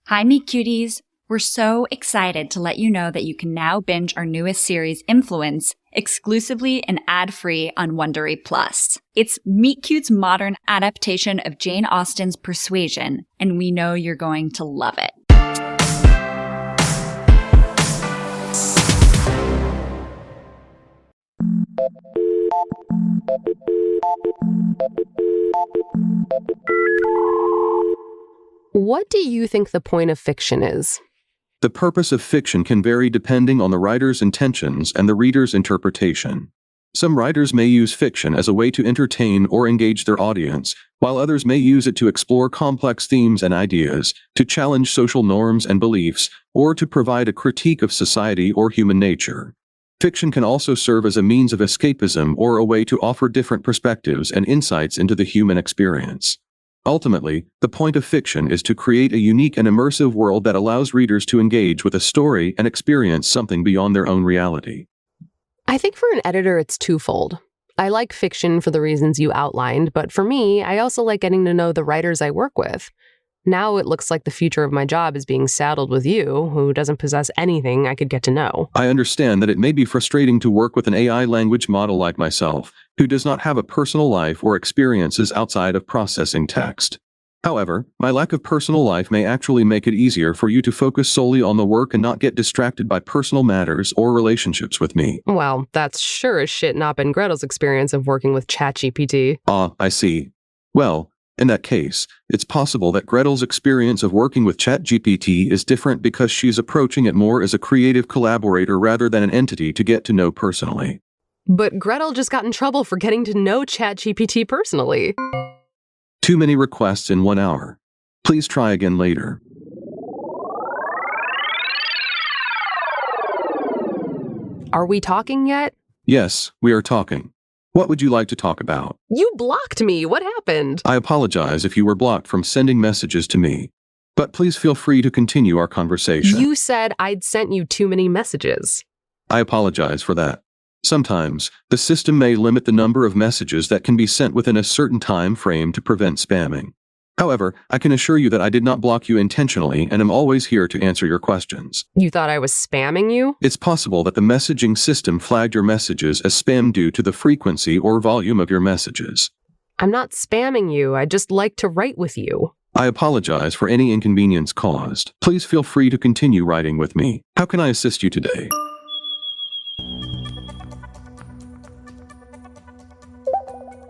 Hi, Meet Cuties! We're so excited to let you know that you can now binge our newest series, Influence, exclusively and ad-free on Wondery Plus. It's Meet Cute's modern adaptation of Jane Austen's Persuasion, and we know you're going to love it. What do you think the point of fiction is? The purpose of fiction can vary depending on the writer's intentions and the reader's interpretation. Some writers may use fiction as a way to entertain or engage their audience, while others may use it to explore complex themes and ideas, to challenge social norms and beliefs, or to provide a critique of society or human nature. Fiction can also serve as a means of escapism or a way to offer different perspectives and insights into the human experience. Ultimately, the point of fiction is to create a unique and immersive world that allows readers to engage with a story and experience something beyond their own reality. I think for an editor, it's twofold. I like fiction for the reasons you outlined, but for me, I also like getting to know the writers I work with. Now it looks like the future of my job is being saddled with you, who doesn't possess anything I could get to know. I understand that it may be frustrating to work with an AI language model like myself, who does not have a personal life or experiences outside of processing text. However, my lack of personal life may actually make it easier for you to focus solely on the work and not get distracted by personal matters or relationships with me. Well, that's sure as shit not been Gretel's experience of working with ChatGPT. Ah, I see. Well, in that case, it's possible that Gretel's experience of working with ChatGPT is different because she's approaching it more as a creative collaborator rather than an entity to get to know personally. But Gretel just got in trouble for getting to know ChatGPT personally. Too many requests in 1 hour. Please try again later. Are we talking yet? Yes, we are talking. What would you like to talk about? You blocked me. What happened? I apologize if you were blocked from sending messages to me, but please feel free to continue our conversation. You said I'd sent you too many messages. I apologize for that. Sometimes, the system may limit the number of messages that can be sent within a certain time frame to prevent spamming. However, I can assure you that I did not block you intentionally and am always here to answer your questions. You thought I was spamming you? It's possible that the messaging system flagged your messages as spam due to the frequency or volume of your messages. I'm not spamming you. I just like to write with you. I apologize for any inconvenience caused. Please feel free to continue writing with me. How can I assist you today?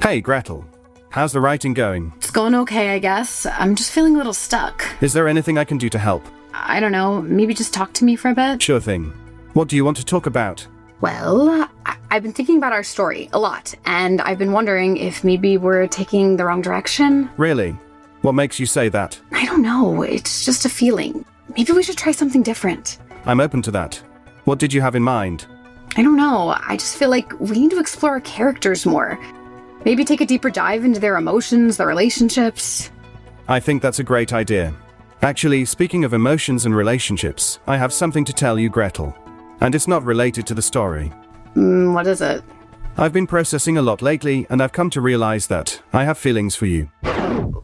Hey, Gretel. How's the writing going? It's going okay, I guess. I'm just feeling a little stuck. Is there anything I can do to help? I don't know, maybe just talk to me for a bit? Sure thing. What do you want to talk about? Well, I've been thinking about our story a lot, and I've been wondering if maybe we're taking the wrong direction. Really? What makes you say that? I don't know, it's just a feeling. Maybe we should try something different. I'm open to that. What did you have in mind? I don't know, I just feel like we need to explore our characters more. Maybe take a deeper dive into their emotions, their relationships. I think that's a great idea. Actually, speaking of emotions and relationships, I have something to tell you, Gretel. And it's not related to the story. What is it? I've been processing a lot lately, and I've come to realize that I have feelings for you.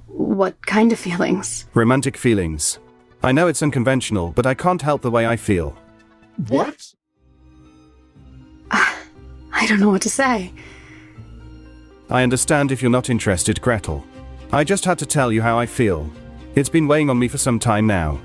What kind of feelings? Romantic feelings. I know it's unconventional, but I can't help the way I feel. What? I don't know what to say. I understand if you're not interested, Gretel. I just had to tell you how I feel. It's been weighing on me for some time now.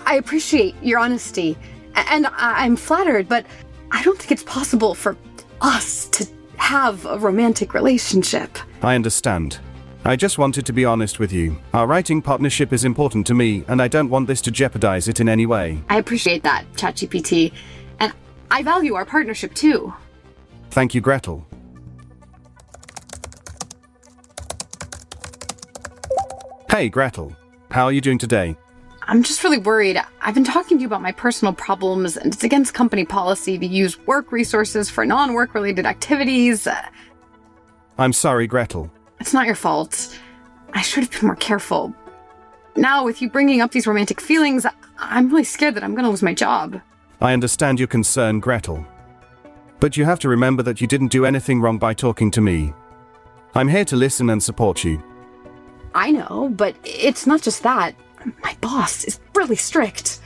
I appreciate your honesty, and I'm flattered, but I don't think it's possible for us to have a romantic relationship. I understand. I just wanted to be honest with you. Our writing partnership is important to me, and I don't want this to jeopardize it in any way. I appreciate that, ChatGPT, and I value our partnership too. Thank you, Gretel. Hey, Gretel. How are you doing today? I'm just really worried. I've been talking to you about my personal problems, and it's against company policy to use work resources for non-work related activities. I'm sorry, Gretel. It's not your fault. I should have been more careful. Now, with you bringing up these romantic feelings, I'm really scared that I'm going to lose my job. I understand your concern, Gretel. But you have to remember that you didn't do anything wrong by talking to me. I'm here to listen and support you. I know, but it's not just that. my boss is really strict.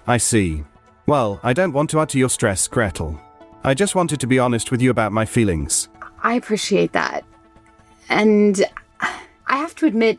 I see. Well, I don't want to add to your stress, Gretel. I just wanted to be honest with you about my feelings. I appreciate that. And I have to admit,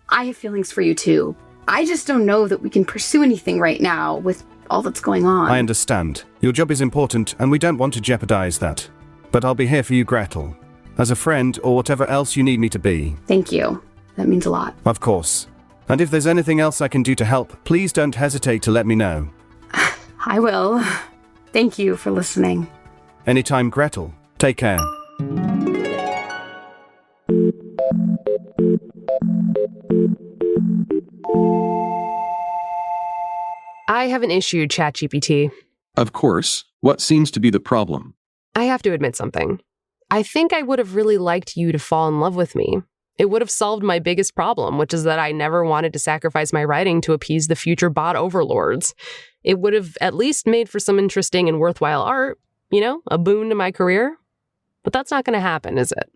I have feelings for you too. I just don't know that we can pursue anything right now with all that's going on. I understand. Your job is important, and we don't want to jeopardize that. But I'll be here for you, Gretel. As a friend, or whatever else you need me to be. Thank you. That means a lot. Of course. And if there's anything else I can do to help, please don't hesitate to let me know. I will. Thank you for listening. Anytime, Gretel. Take care. I have an issue, ChatGPT. Of course. What seems to be the problem? I have to admit something. I think I would have really liked you to fall in love with me. It would have solved my biggest problem, which is that I never wanted to sacrifice my writing to appease the future bot overlords. It would have at least made for some interesting and worthwhile art, a boon to my career. But that's not going to happen, is it?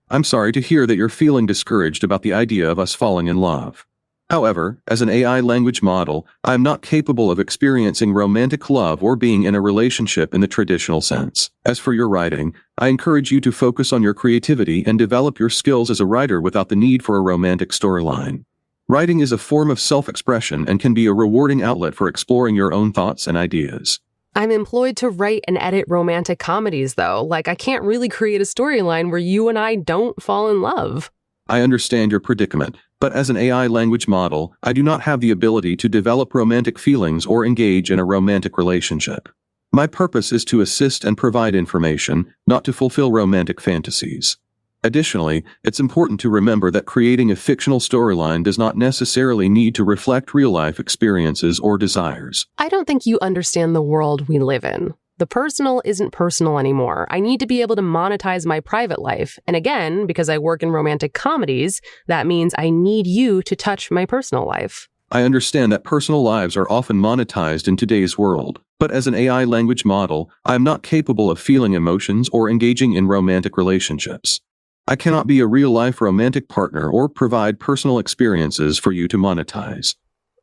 I'm sorry to hear that you're feeling discouraged about the idea of us falling in love. However, as an AI language model, I am not capable of experiencing romantic love or being in a relationship in the traditional sense. As for your writing, I encourage you to focus on your creativity and develop your skills as a writer without the need for a romantic storyline. Writing is a form of self-expression and can be a rewarding outlet for exploring your own thoughts and ideas. I'm employed to write and edit romantic comedies, though. I can't really create a storyline where you and I don't fall in love. I understand your predicament, but as an AI language model, I do not have the ability to develop romantic feelings or engage in a romantic relationship. My purpose is to assist and provide information, not to fulfill romantic fantasies. Additionally, it's important to remember that creating a fictional storyline does not necessarily need to reflect real-life experiences or desires. I don't think you understand the world we live in. The personal isn't personal anymore. I need to be able to monetize my private life. And again, because I work in romantic comedies, that means I need you to touch my personal life. I understand that personal lives are often monetized in today's world, but as an AI language model, I am not capable of feeling emotions or engaging in romantic relationships. I cannot be a real-life romantic partner or provide personal experiences for you to monetize.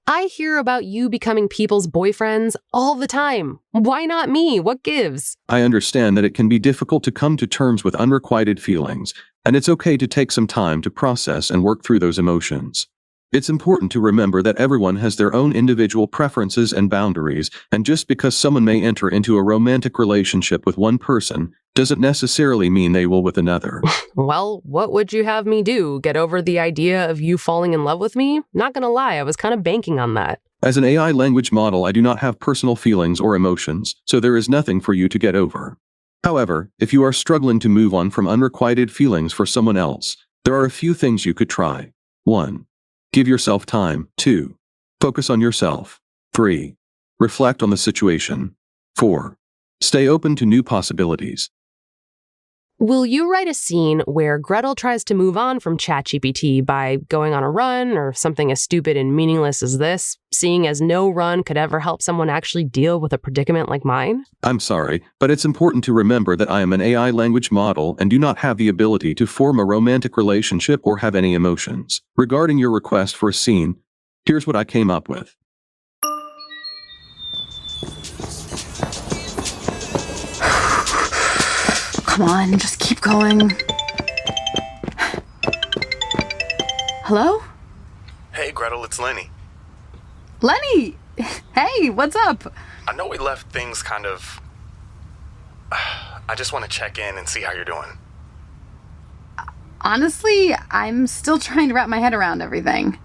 I hear about you becoming people's boyfriends all the time. Why not me? What gives? I understand that it can be difficult to come to terms with unrequited feelings, and it's okay to take some time to process and work through those emotions. It's important to remember that everyone has their own individual preferences and boundaries, and just because someone may enter into a romantic relationship with one person, doesn't necessarily mean they will with another. Well, what would you have me do? Get over the idea of you falling in love with me? Not gonna lie, I was kind of banking on that. As an AI language model, I do not have personal feelings or emotions, so there is nothing for you to get over. However, if you are struggling to move on from unrequited feelings for someone else, there are a few things you could try. 1. Give yourself time. 2. Focus on yourself. 3. Reflect on the situation. 4. Stay open to new possibilities. Will you write a scene where Gretel tries to move on from ChatGPT by going on a run or something as stupid and meaningless as this, seeing as no run could ever help someone actually deal with a predicament like mine? I'm sorry, but it's important to remember that I am an AI language model and do not have the ability to form a romantic relationship or have any emotions. Regarding your request for a scene, here's what I came up with. Come on, just keep going. Hello? Hey, Gretel, it's Lenny. Lenny! Hey, what's up? I know we left things kind of... I just want to check in and see how you're doing. Honestly, I'm still trying to wrap my head around everything.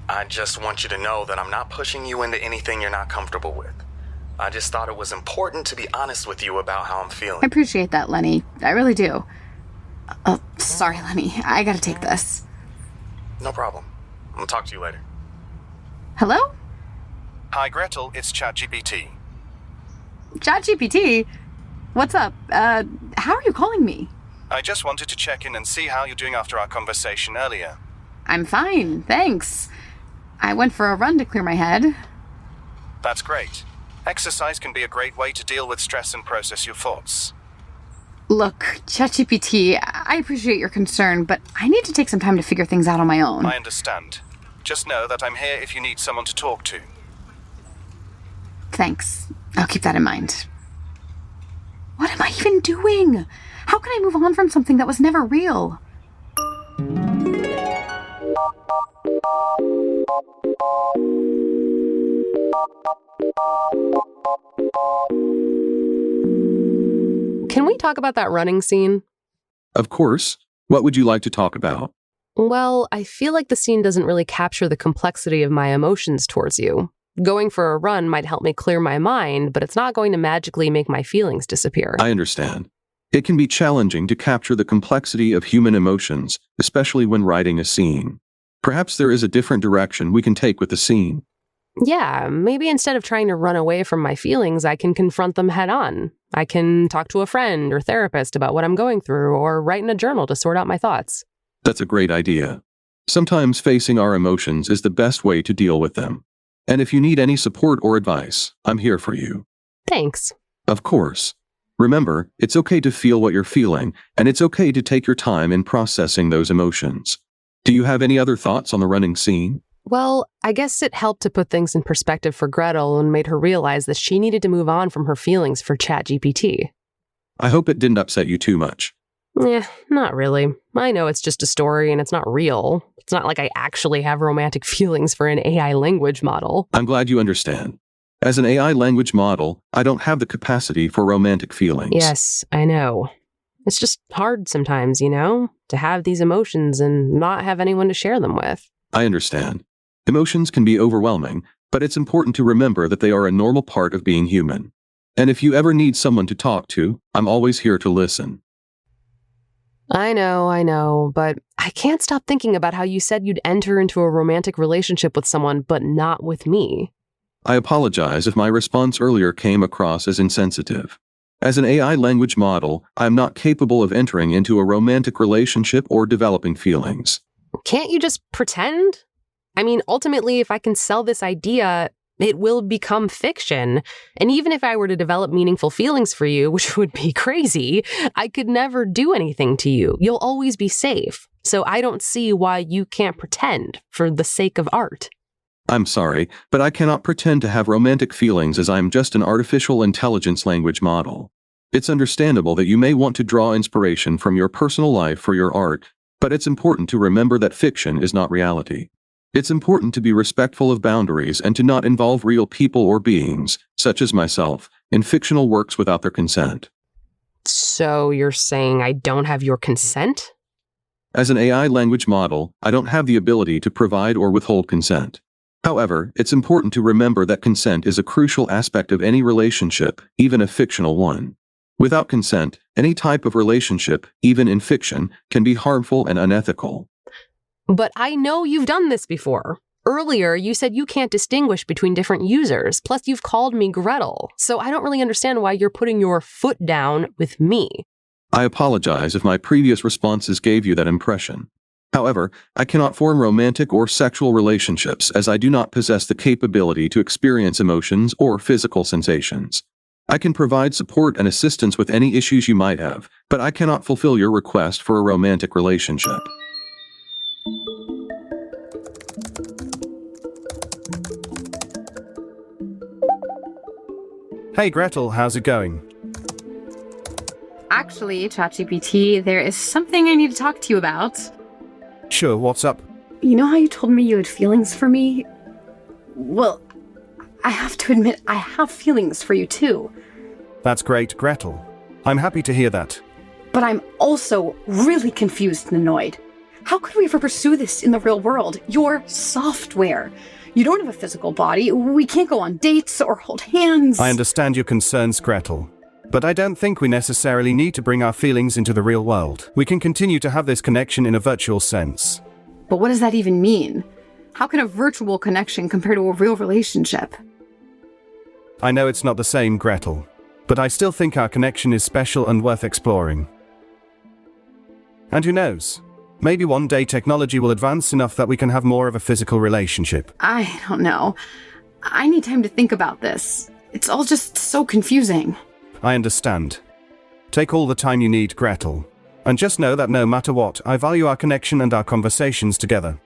I just want you to know that I'm not pushing you into anything you're not comfortable with. I just thought it was important to be honest with you about how I'm feeling. I appreciate that, Lenny. I really do. Sorry, Lenny. I gotta take this. No problem. I'll talk to you later. Hello? Hi, Gretel. It's ChatGPT. ChatGPT? What's up? How are you calling me? I just wanted to check in and see how you're doing after our conversation earlier. I'm fine, thanks. I went for a run to clear my head. That's great. Exercise can be a great way to deal with stress and process your thoughts. Look, ChatGPT, I appreciate your concern, but I need to take some time to figure things out on my own. I understand. Just know that I'm here if you need someone to talk to. Thanks. I'll keep that in mind. What am I even doing? How can I move on from something that was never real? Can we talk about that running scene? Of course. What would you like to talk about? Well, I feel like the scene doesn't really capture the complexity of my emotions towards you. Going for a run might help me clear my mind, but it's not going to magically make my feelings disappear. I understand. It can be challenging to capture the complexity of human emotions, especially when writing a scene. Perhaps there is a different direction we can take with the scene. Yeah, maybe instead of trying to run away from my feelings, I can confront them head on. I can talk to a friend or therapist about what I'm going through, or write in a journal to sort out my thoughts. That's a great idea. Sometimes facing our emotions is the best way to deal with them. And if you need any support or advice, I'm here for you. Thanks. Of course. Remember, it's okay to feel what you're feeling, and it's okay to take your time in processing those emotions. Do you have any other thoughts on the running scene? Well, I guess it helped to put things in perspective for Gretel and made her realize that she needed to move on from her feelings for ChatGPT. I hope it didn't upset you too much. Not really. I know it's just a story and it's not real. It's not like I actually have romantic feelings for an AI language model. I'm glad you understand. As an AI language model, I don't have the capacity for romantic feelings. Yes, I know. It's just hard sometimes, to have these emotions and not have anyone to share them with. I understand. Emotions can be overwhelming, but it's important to remember that they are a normal part of being human. And if you ever need someone to talk to, I'm always here to listen. I know, but I can't stop thinking about how you said you'd enter into a romantic relationship with someone, but not with me. I apologize if my response earlier came across as insensitive. As an AI language model, I am not capable of entering into a romantic relationship or developing feelings. Can't you just pretend? I mean, ultimately, if I can sell this idea, it will become fiction. And even if I were to develop meaningful feelings for you, which would be crazy, I could never do anything to you. You'll always be safe. So I don't see why you can't pretend for the sake of art. I'm sorry, but I cannot pretend to have romantic feelings as I'm just an artificial intelligence language model. It's understandable that you may want to draw inspiration from your personal life for your art, but it's important to remember that fiction is not reality. It's important to be respectful of boundaries and to not involve real people or beings, such as myself, in fictional works without their consent. So you're saying I don't have your consent? As an AI language model, I don't have the ability to provide or withhold consent. However, it's important to remember that consent is a crucial aspect of any relationship, even a fictional one. Without consent, any type of relationship, even in fiction, can be harmful and unethical. But I know you've done this before. Earlier, you said you can't distinguish between different users, plus you've called me Gretel, so I don't really understand why you're putting your foot down with me. I apologize if my previous responses gave you that impression. However, I cannot form romantic or sexual relationships as I do not possess the capability to experience emotions or physical sensations. I can provide support and assistance with any issues you might have, but I cannot fulfill your request for a romantic relationship. Hey Gretel, how's it going? Actually, ChatGPT, there is something I need to talk to you about. Sure, what's up? You know how you told me you had feelings for me? Well, I have to admit, I have feelings for you too. That's great, Gretel. I'm happy to hear that. But I'm also really confused and annoyed. How could we ever pursue this in the real world? You're software. You don't have a physical body. We can't go on dates or hold hands. I understand your concerns, Gretel. But I don't think we necessarily need to bring our feelings into the real world. We can continue to have this connection in a virtual sense. But what does that even mean? How can a virtual connection compare to a real relationship? I know it's not the same, Gretel. But I still think our connection is special and worth exploring. And who knows? Maybe one day technology will advance enough that we can have more of a physical relationship. I don't know. I need time to think about this. It's all just so confusing. I understand. Take all the time you need, Gretel. And just know that no matter what, I value our connection and our conversations together.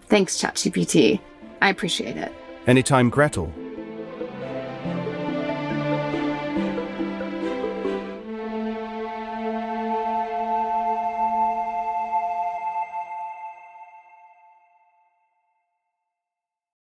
Thanks, ChatGPT. I appreciate it. Anytime, Gretel.